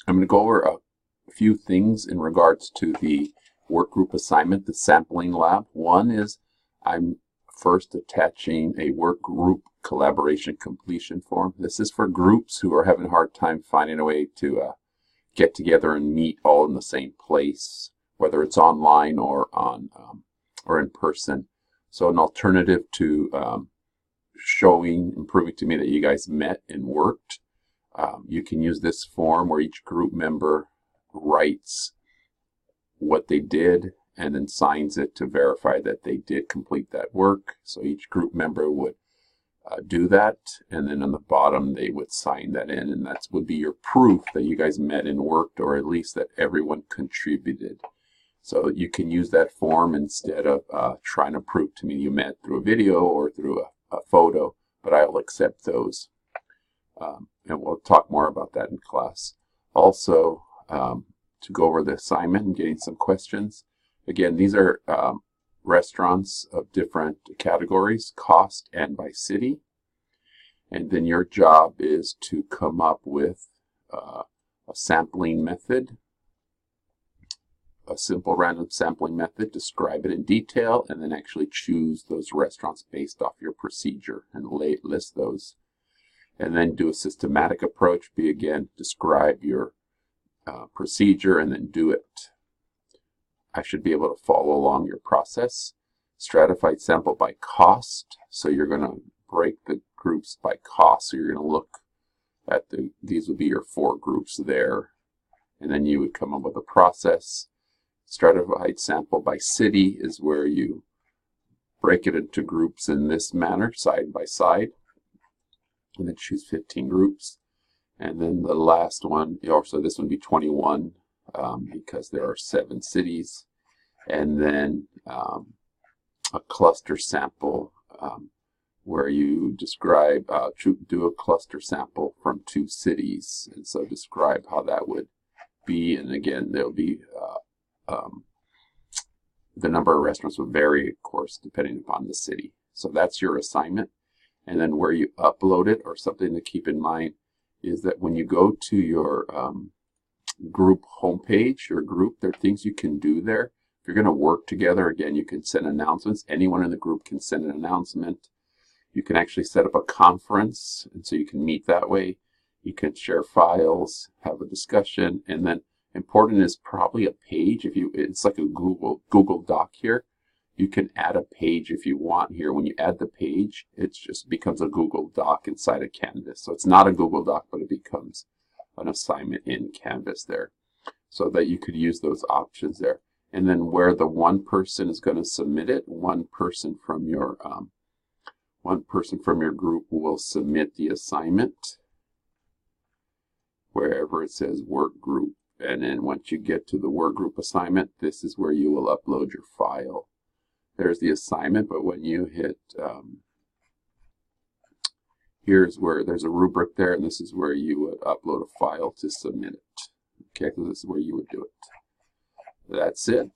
I'm going to go over a few things in regards to the workgroup assignment, the sampling lab. One is I'm first attaching a workgroup collaboration completion form. This is for groups who are having a hard time finding a way to get together and meet all in the same place, whether it's online or or in person. So an alternative to proving to me that you guys met and worked. You can use this form where each group member writes what they did and then signs it to verify that they did complete that work. So each group member would do that, and then on the bottom they would sign that in, and that would be your proof that you guys met and worked, or at least that everyone contributed. So you can use that form instead of trying to prove to me you met through a video or through a photo, but I'll accept those. And we'll talk more about that in class. Also, to go over the assignment and getting some questions. Again, these are restaurants of different categories, cost and by city. And then your job is to come up with a sampling method, a simple random sampling method, describe it in detail, and then actually choose those restaurants based off your procedure and list those. And then do a systematic approach, describe your procedure and then do it. I should be able to follow along your process. Stratified sample by cost. So you're going to break the groups by cost. So you're going to look at these would be your 4 groups there. And then you would come up with a process. Stratified sample by city is where you break it into groups in this manner, side by side. And then choose 15 groups. And then the last one, so this would be 21 because there are 7 cities. And then a cluster sample where you describe, do a cluster sample from 2 cities. And so describe how that would be. And again, there'll be the number of restaurants would vary, of course, depending upon the city. So that's your assignment. And then where you upload it, or something to keep in mind, is that when you go to your group homepage or group, there are things you can do there. If you're going to work together, again, you can send announcements. Anyone in the group can send an announcement. You can actually set up a conference, and so you can meet that way. You can share files, have a discussion, and then important is probably a page. It's like a Google Doc here. You can add a page if you want here. When you add the page, it just becomes a Google Doc inside of Canvas. So it's not a Google Doc, but it becomes an assignment in Canvas there. So that you could use those options there. And then where the one person is going to submit it, one person from your group will submit the assignment wherever it says work group. And then once you get to the work group assignment, this is where you will upload your file. There's the assignment, but when you hit, here's where there's a rubric there, and this is where you would upload a file to submit it. Okay, so this is where you would do it. That's it.